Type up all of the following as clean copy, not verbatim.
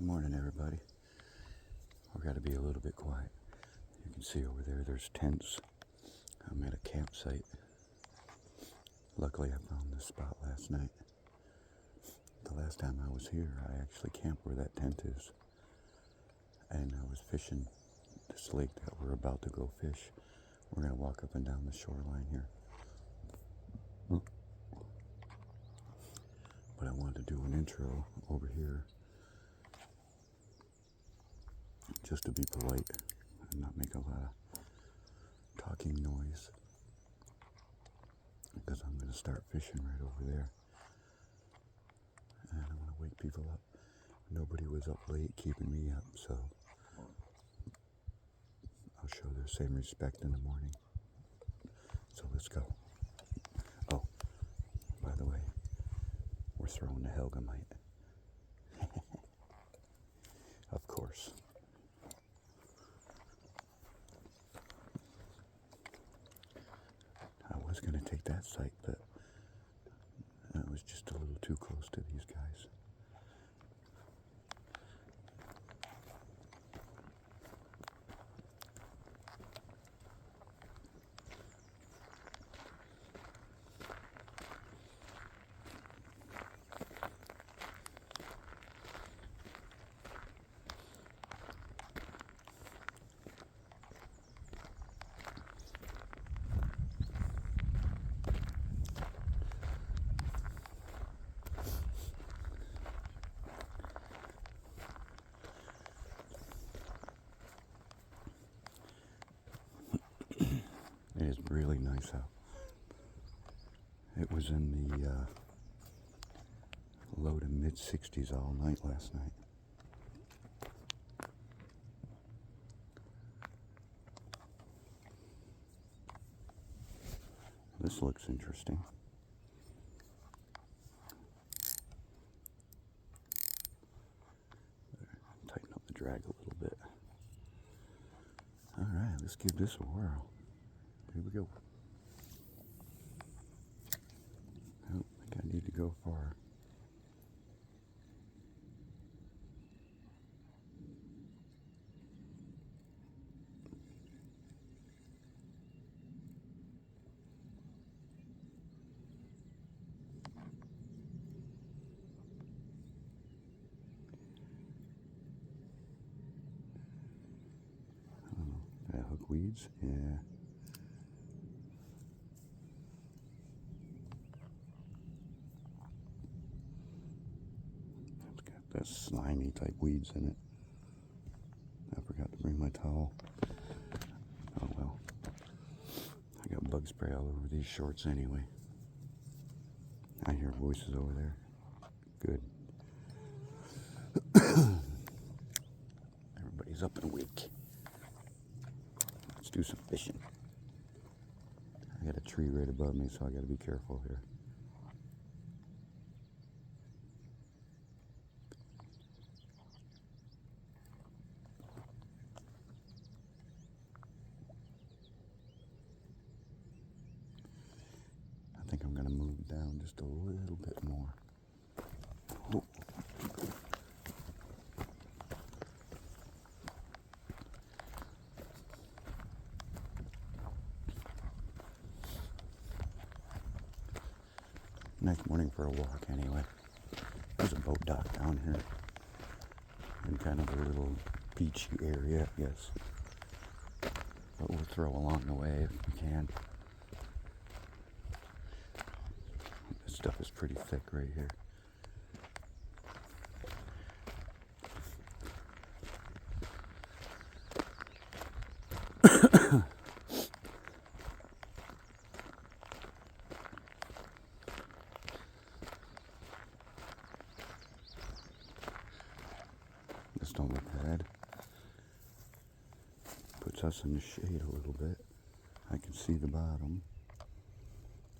Good morning, everybody. I've got to be a little bit quiet. You can see over there, there's tents. I'm at a campsite. Luckily, I found this spot last night. The last time I was here, I actually camped where that tent is. And I was fishing this lake that we're about to go fish. We're going to walk up and down the shoreline here. But I wanted to do an intro over here, just to be polite and not make a lot of talking noise, because I'm going to start fishing right over there, and I want to wake people up. Nobody was up late keeping me up, so I'll show their same respect in the morning. So let's go. Oh, by the way, we're throwing the helgamite. Of course. I was going to take that site, but I was just a little too close to these guys. It is really nice out. It was in the low to mid 60s all night last night. This looks interesting. Tighten up the drag a little bit. All right, let's give this a whirl. Here we go. I don't think I need to go far. Hook weeds, yeah. It's got that slimy type weeds in it. I forgot to bring my towel. Oh well. I got bug spray all over these shorts anyway. I hear voices over there. Good. Everybody's up and awake. Let's do some fishing. I got a tree right above me, so I got to be careful here. I think I'm going to move down just a little bit more. Oh. Nice morning for a walk anyway. There's a boat dock down here. And kind of a little beachy area, I guess. But we'll throw along the way if we can. This stuff is pretty thick right here. This don't look bad. Puts us in the shade a little bit. I can see the bottom.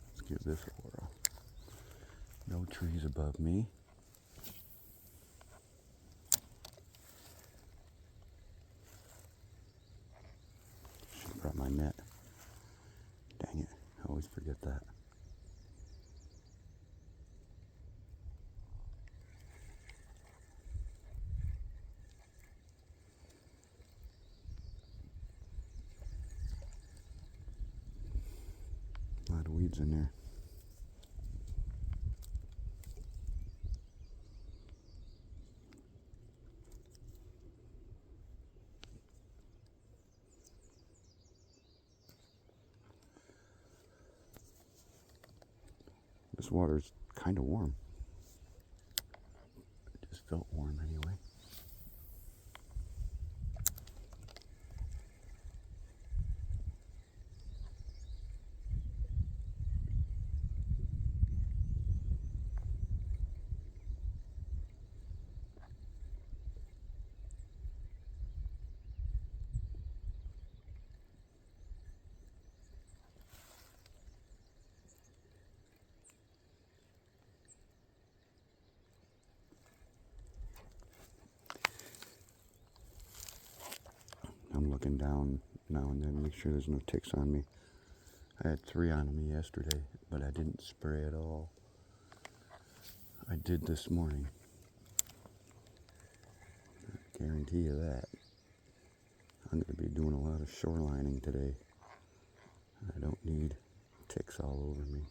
Let's give this a whirl. No trees above me. Should have brought my net. Dang it, I always forget that. weeds in there. This water's kind of warm. It just felt warm anyway. I'm looking down now and then, make sure there's no ticks on me. I had 3 on me yesterday, but I didn't spray at all. I did this morning. I guarantee you that. I'm going to be doing a lot of shorelining today. I don't need ticks all over me.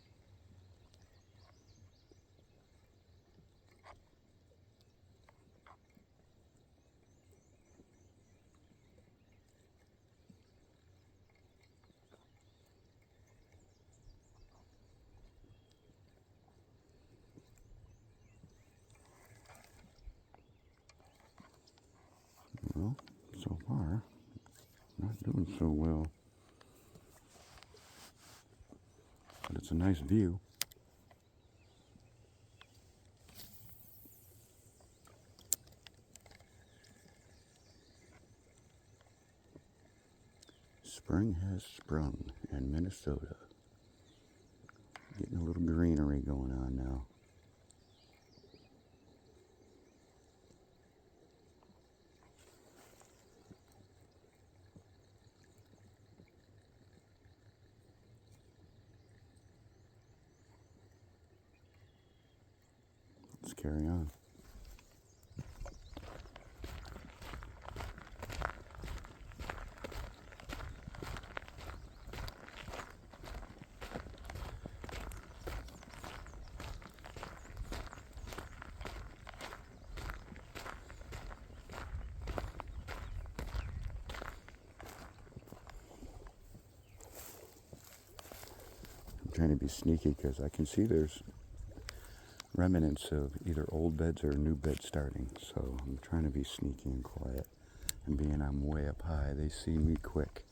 Well, so far, not doing so well. But it's a nice view. Spring has sprung in Minnesota. Getting a little greenery going on now. Let's carry on. I'm trying to be sneaky because I can see there's remnants of either old beds or new beds starting, so I'm trying to be sneaky and quiet. And being I'm way up high, they see me quick.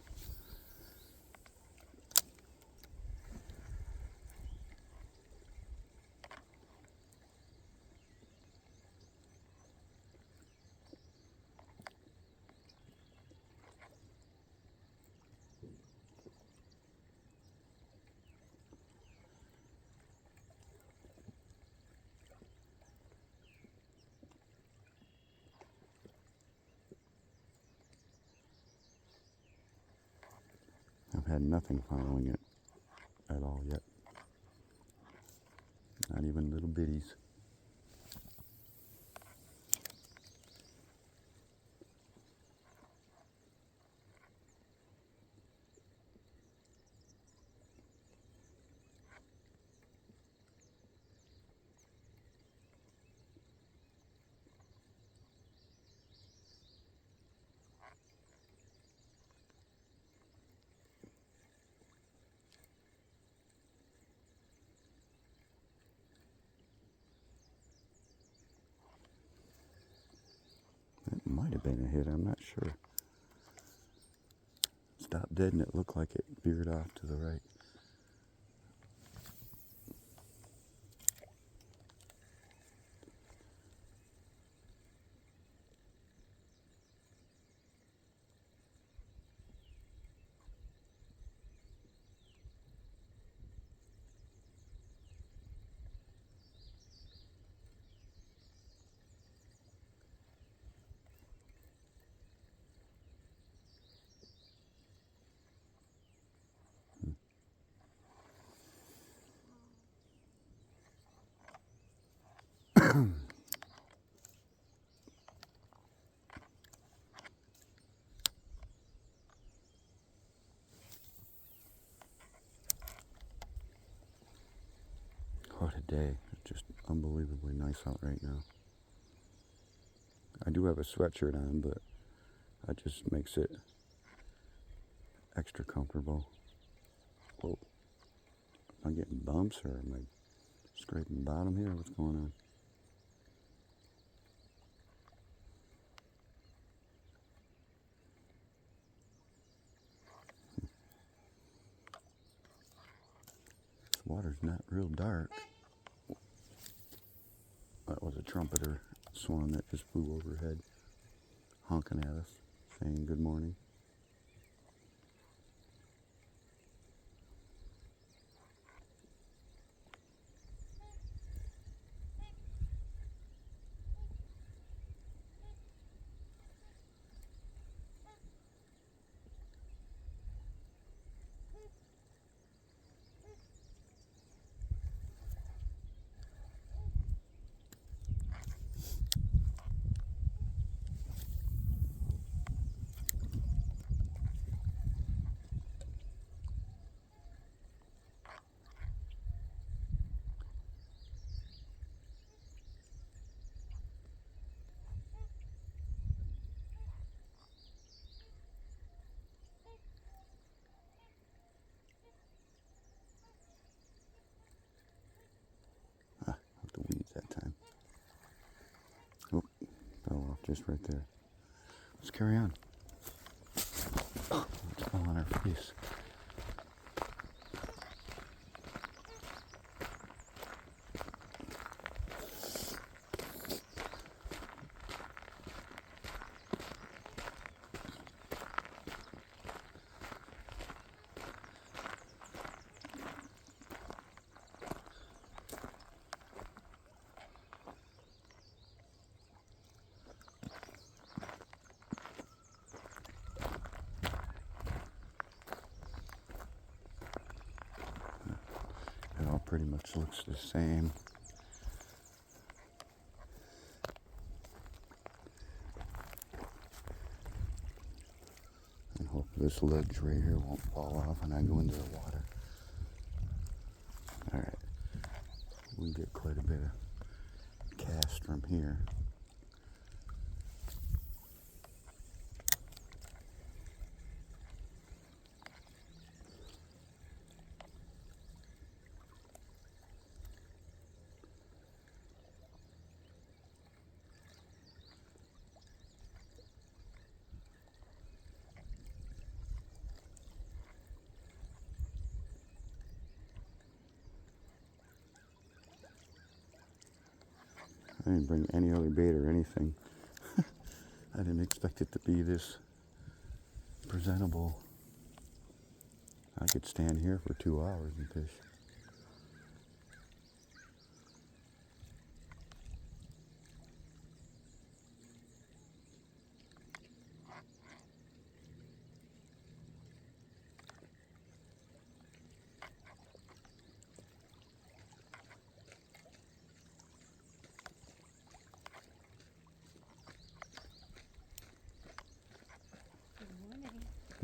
I've had nothing following it at all yet. Not even little bitties. That might have been a hit, I'm not sure. Stopped dead and it looked like it veered off to the right. What a day. It's just unbelievably nice out right now. I do have a sweatshirt on, but that just makes it extra comfortable. Whoa. Am I getting bumps or am I scraping the bottom here? What's going on? This water's not real dark. That was a trumpeter swan that just flew overhead, honking at us, saying good morning. The weeds that time. Oh, fell off just right there. Let's carry on. Oh, it's all on our face. It all pretty much looks the same. I hope this ledge right here won't fall off and I go into the water. Alright, we get quite a bit of cast from here. I didn't bring any other bait or anything. I didn't expect it to be this presentable. I could stand here for 2 hours and fish.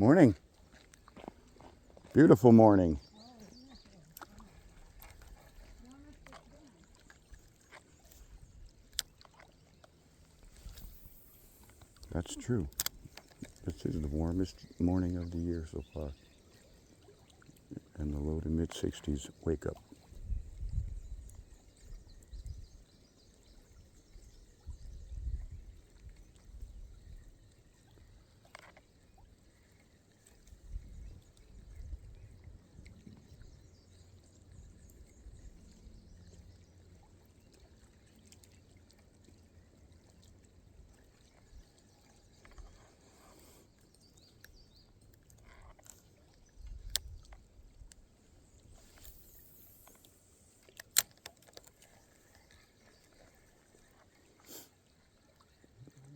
Morning. Beautiful morning. That's true. This is the warmest morning of the year so far. And the low to mid 60s wake up.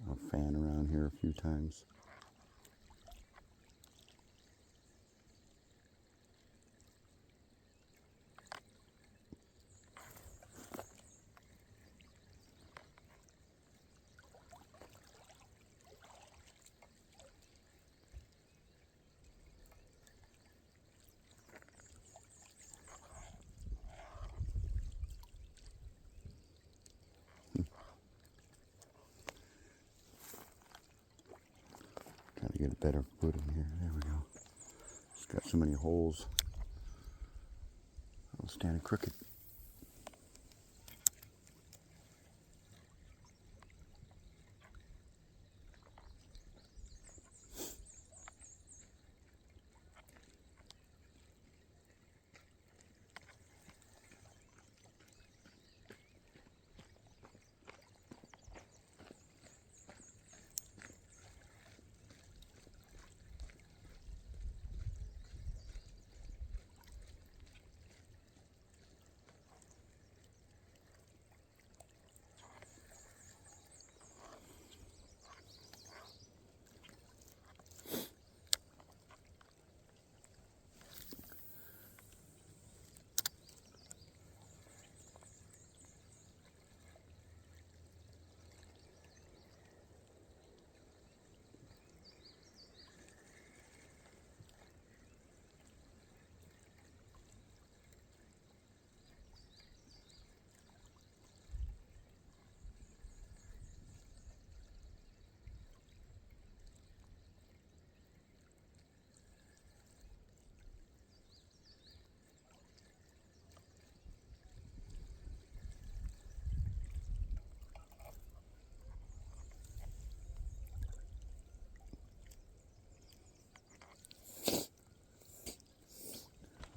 I'll fan around here a few times. get a better footing here. There we go. It's got so many holes. I'll stand crooked.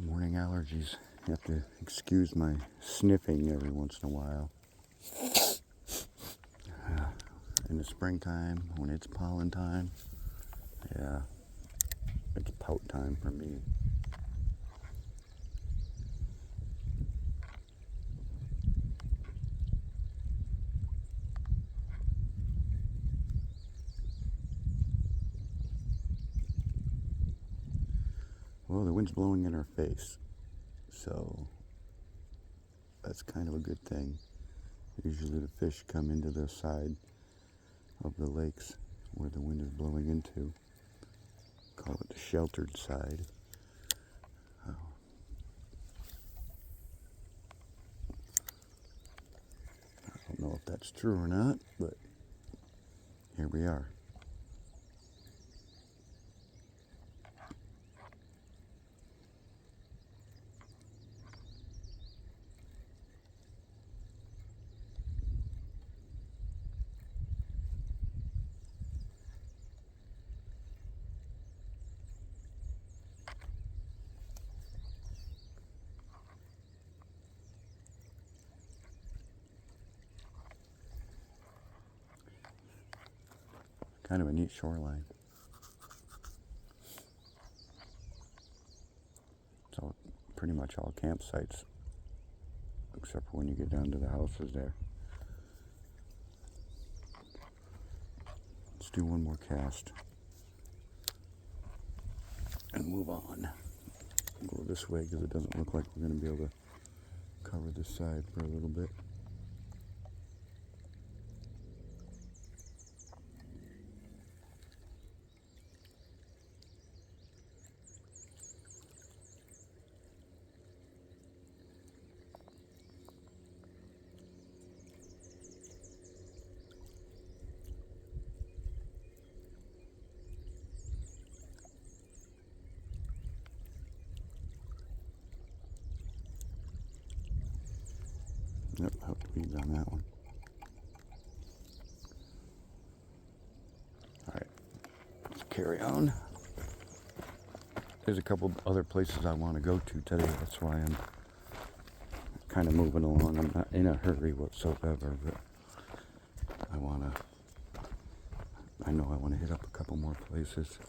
Morning allergies. You have to excuse my sniffing every once in a while. In the springtime, when it's pollen time, yeah, it's pout time for me. Well, the wind's blowing in our face, so that's kind of a good thing. Usually the fish come into the side of the lakes where the wind is blowing into. Call it the sheltered side. I don't know if that's true or not, but here we are. Kind of a neat shoreline. So pretty much all campsites, except for when you get down to the houses there. Let's do one more cast and move on. Go this way because it doesn't look like we're going to be able to cover this side for a little bit. Yep, hooked weeds on that one. Alright, let's carry on. There's a couple other places I want to go to today. That's why I'm kind of moving along. I'm not in a hurry whatsoever, but I know I want to hit up a couple more places.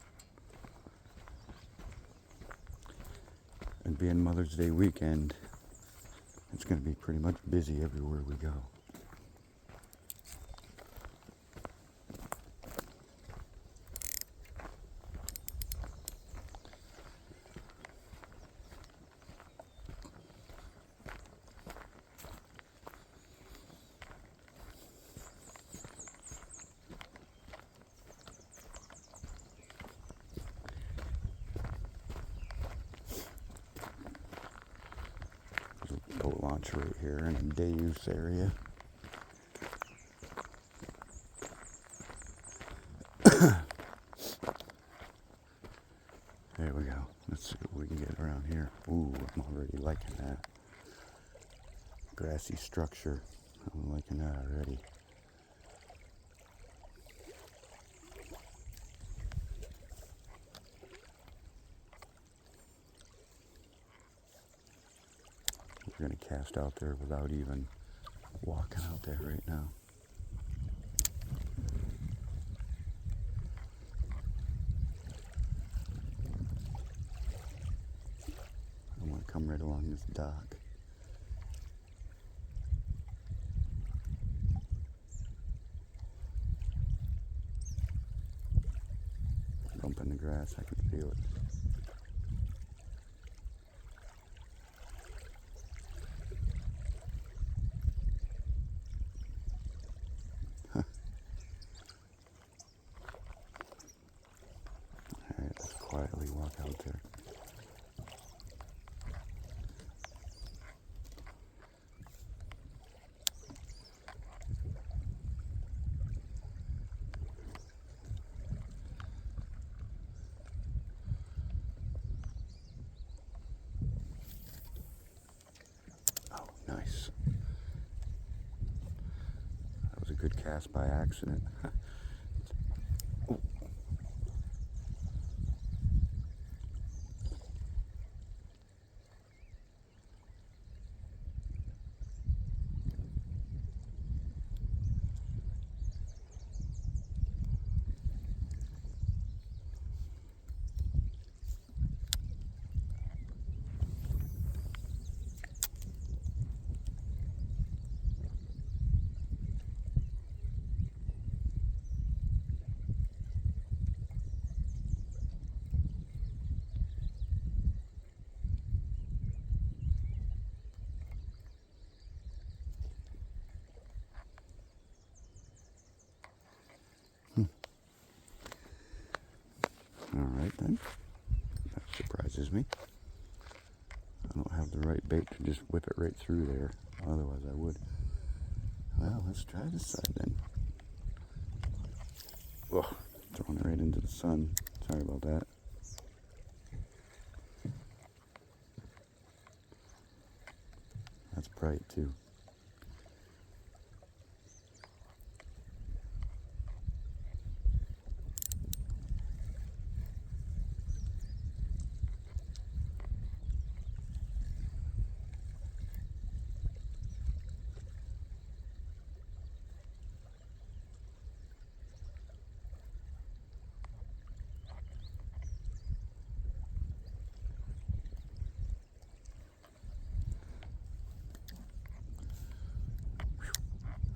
And being Mother's Day weekend, it's going to be pretty much busy everywhere we go. Boat launch right here in a day use area. grassy structure. I'm liking that already. We're going to cast out there without even walking out there right now. I want to come right along this dock. Bump in the grass, I can feel it. Alright, let's quietly walk out there. Oh, nice. That was a good cast by accident. Oh. Alright then. That surprises me. I don't have the right bait to just whip it right through there. Otherwise I would. Well, let's try this side then. Ugh, throwing it right into the sun. Sorry about that. That's bright too.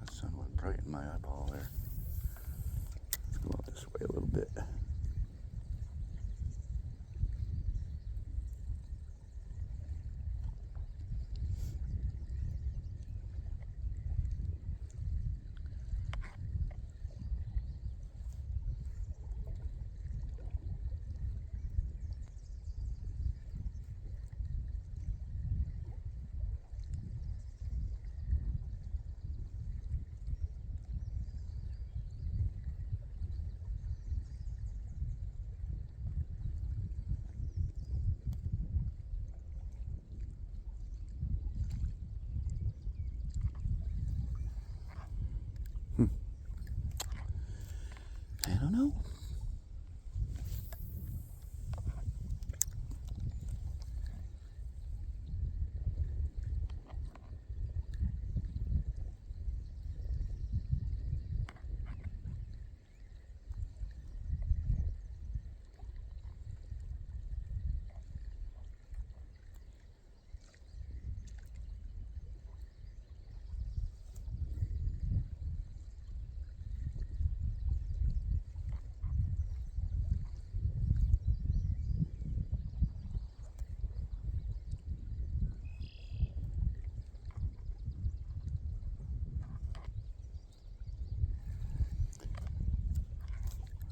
That sun went right in my eyeball there. Let's go out this way a little bit. I don't know.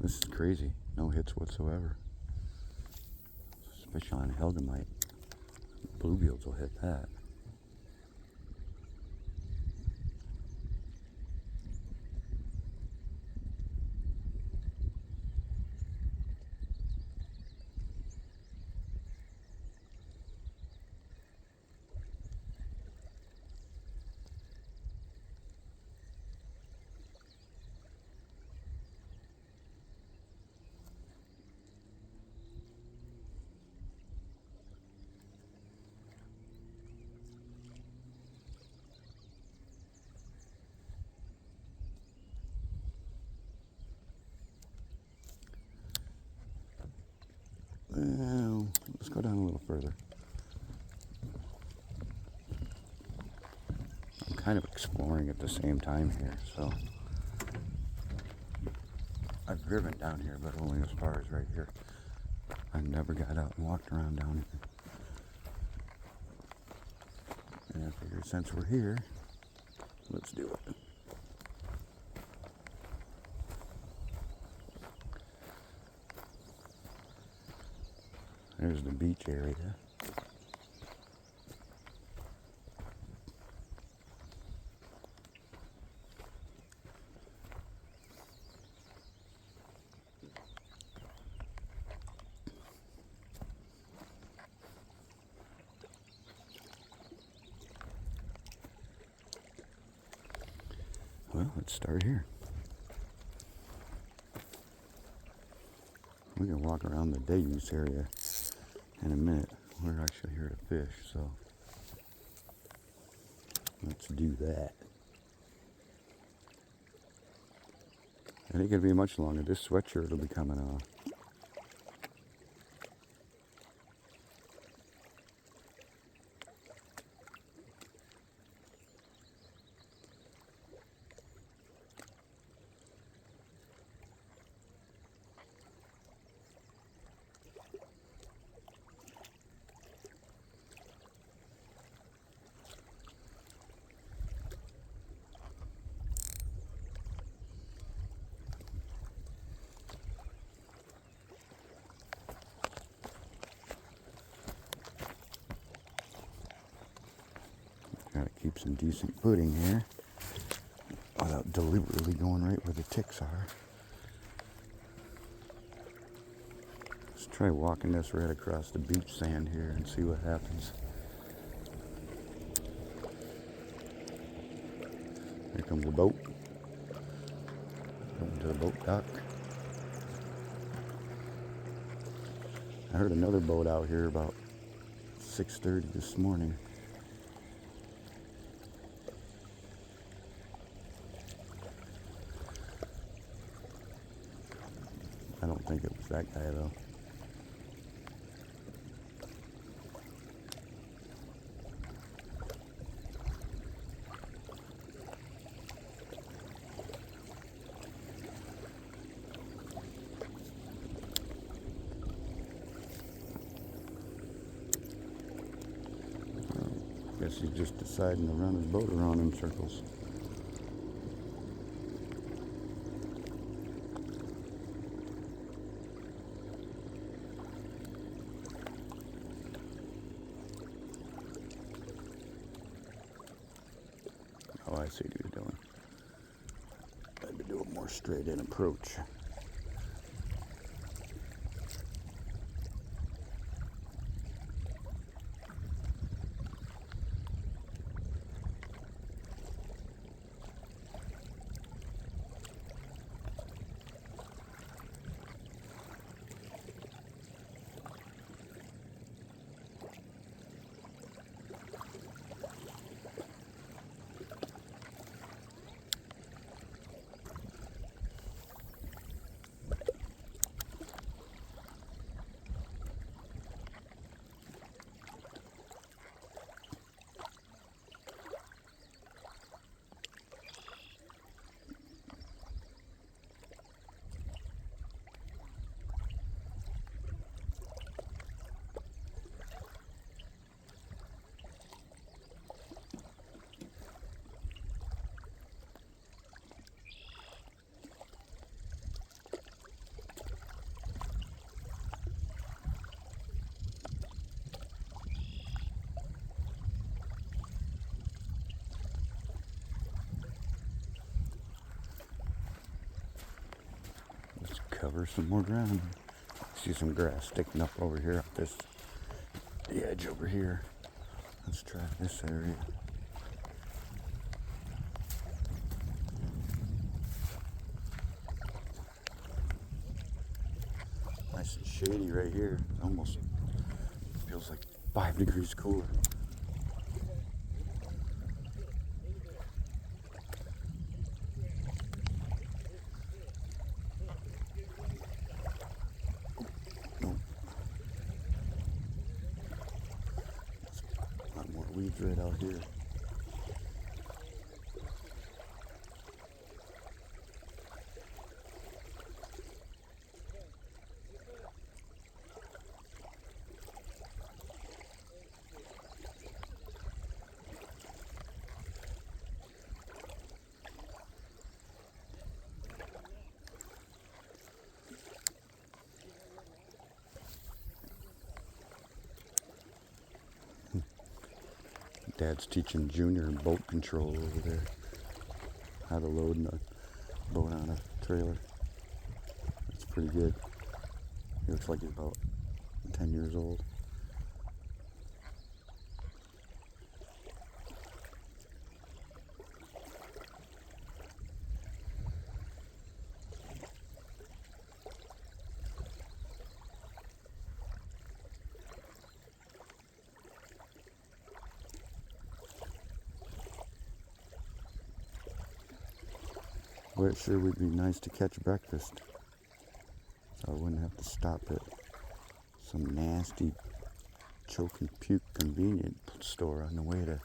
This is crazy. No hits whatsoever. Especially on helgamite. Bluegills will hit that. go down a little further. I'm kind of exploring at the same time here, so I've driven down here, but only as far as right here. I never got out and walked around down here. And I figured since we're here, let's do it. There's the beach area. Well, let's start here. We can walk around the day use area in a minute. We're actually here to fish, so let's do that. It ain't gonna be much longer. This sweatshirt will be coming off. Gotta keep some decent footing here without deliberately going right where the ticks are. Let's try walking this right across the beach sand here and see what happens. Here comes the boat. Going to the boat dock. I heard another boat out here about 6:30 this morning. I don't think it was that guy though. Well, guess he's just deciding to run his boat around in circles. Oh, I see what you're doing. I had to do a more straight in approach. Cover some more ground. See some grass sticking up over here up the edge over here. Let's try this area. Nice and shady right here. Almost feels like 5 degrees cooler. weeds right out here. Dad's teaching Junior boat control over there. How to load a boat on a trailer. That's pretty good. He looks like he's about 10 years old. Well, it sure would be nice to catch breakfast, so I wouldn't have to stop at some nasty choke and puke convenient store on the way to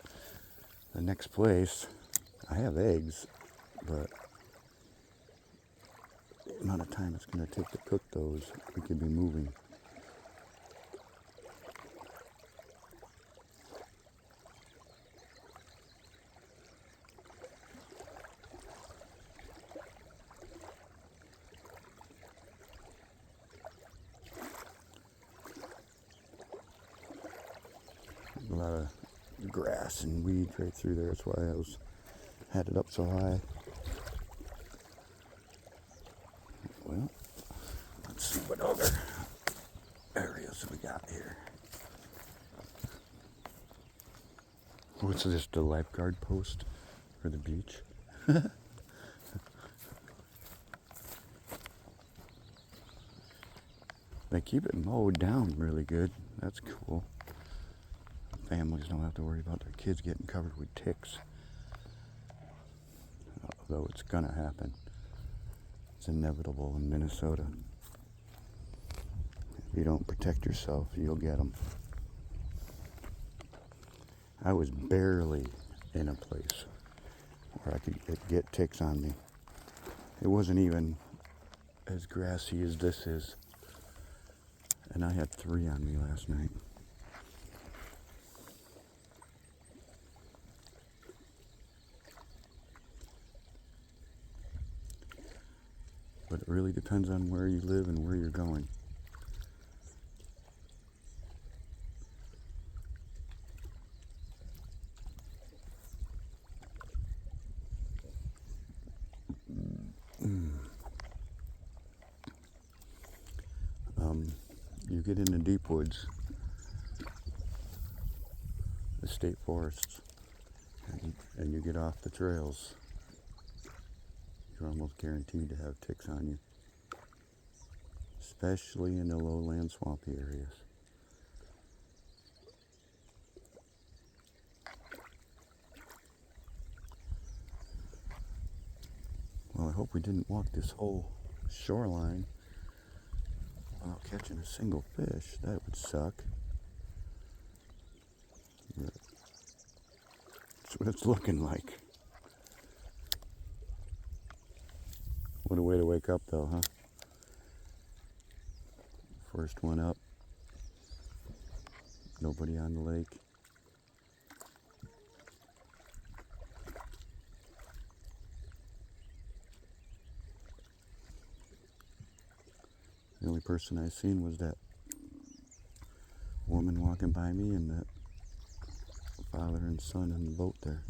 the next place. I have eggs, but the amount of time it's going to take to cook those, we could be moving. A lot of grass and weeds right through there. That's why I had it up so high. Well, let's see what other areas we got here. What's this, the lifeguard post for the beach? They keep it mowed down really good. That's cool. Families don't have to worry about their kids getting covered with ticks. Although it's gonna happen. It's inevitable in Minnesota. If you don't protect yourself, you'll get them. I was barely in a place where I could get ticks on me. It wasn't even as grassy as this is. And I had 3 on me last night. But it really depends on where you live and where you're going. You get into deep woods, the state forests, and you get off the trails, you're almost guaranteed to have ticks on you, especially in the lowland swampy areas. Well, I hope we didn't walk this whole shoreline without catching a single fish. That would suck. But that's what it's looking like. What a way to wake up though, huh? First one up. Nobody on the lake. The only person I seen was that woman walking by me and that father and son in the boat there.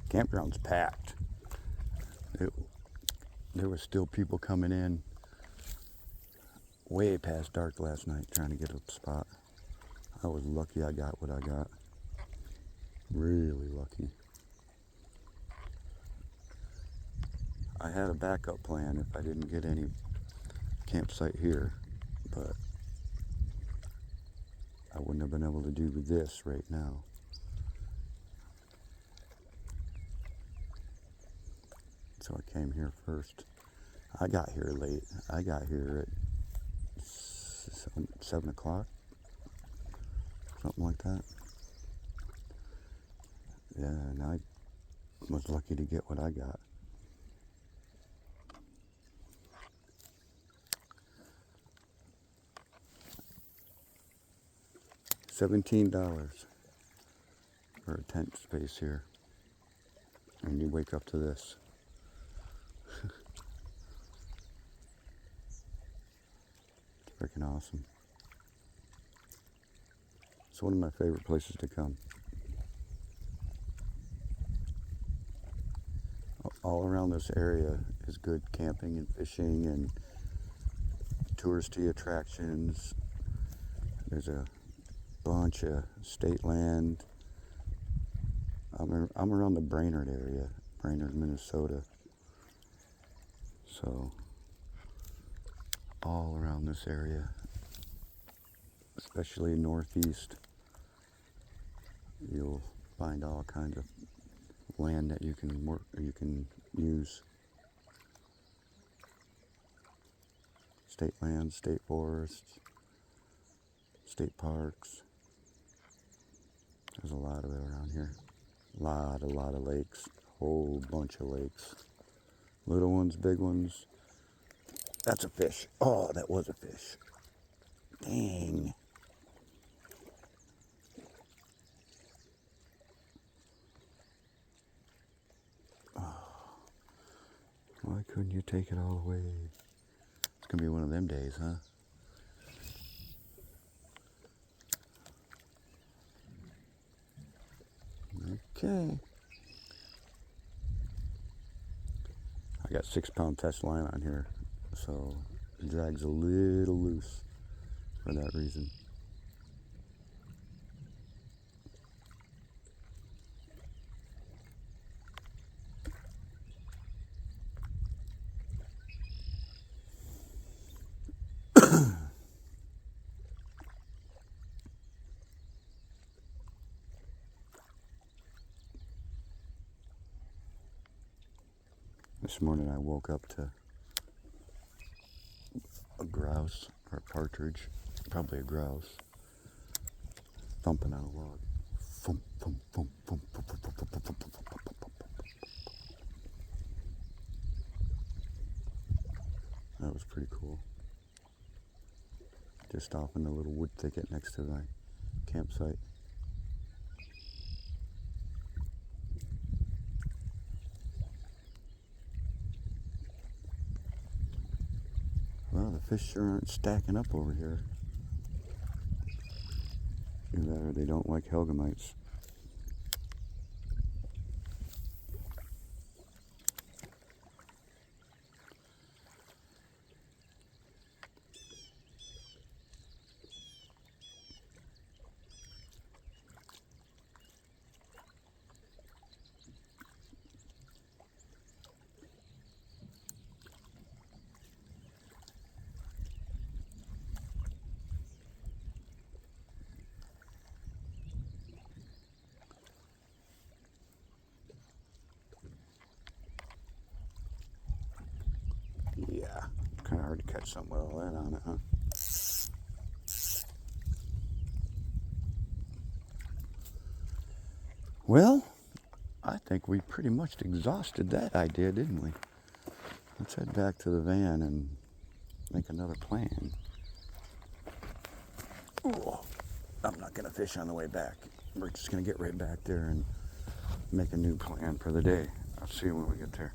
Campground's packed. There was still people coming in way past dark last night trying to get a spot. I was lucky I got what I got. Really lucky. I had a backup plan if I didn't get any campsite here, but I wouldn't have been able to do this right now. So I came here first. I got here late. I got here at 7 o'clock, something like that. Yeah, and I was lucky to get what I got. $17 for a tent space here, and you wake up to this. It's freaking awesome. It's one of my favorite places to come. All around this area is good camping and fishing and touristy attractions. There's a bunch of state land. I'm around the Brainerd area, Brainerd, Minnesota. So all around this area, especially northeast, you'll find all kinds of land that you can work or you can use. State lands, state forests, state parks. There's a lot of it around here. A lot of lakes. Whole bunch of lakes. Little ones, big ones. That's a fish. Oh, that was a fish. Dang. Why couldn't you take it all away? It's gonna be one of them days, huh? Okay. I got 6-pound test line on here, so it drags a little loose for that reason. This morning I woke up to a grouse or a partridge, probably a grouse, thumping on a log. Thump, thump, thump, thump, thump, thump, thump, thump, thump, thump, thump, thump, thump. That was pretty cool. Just off in the little wood thicket next to my campsite. Well, the fish sure aren't stacking up over here. Either that or they don't like helgamites. Yeah, kind of hard to catch something with all that on it, huh? Well, I think we pretty much exhausted that idea, didn't we? Let's head back to the van and make another plan. Ooh, I'm not going to fish on the way back. We're just going to get right back there and make a new plan for the day. I'll see you when we get there.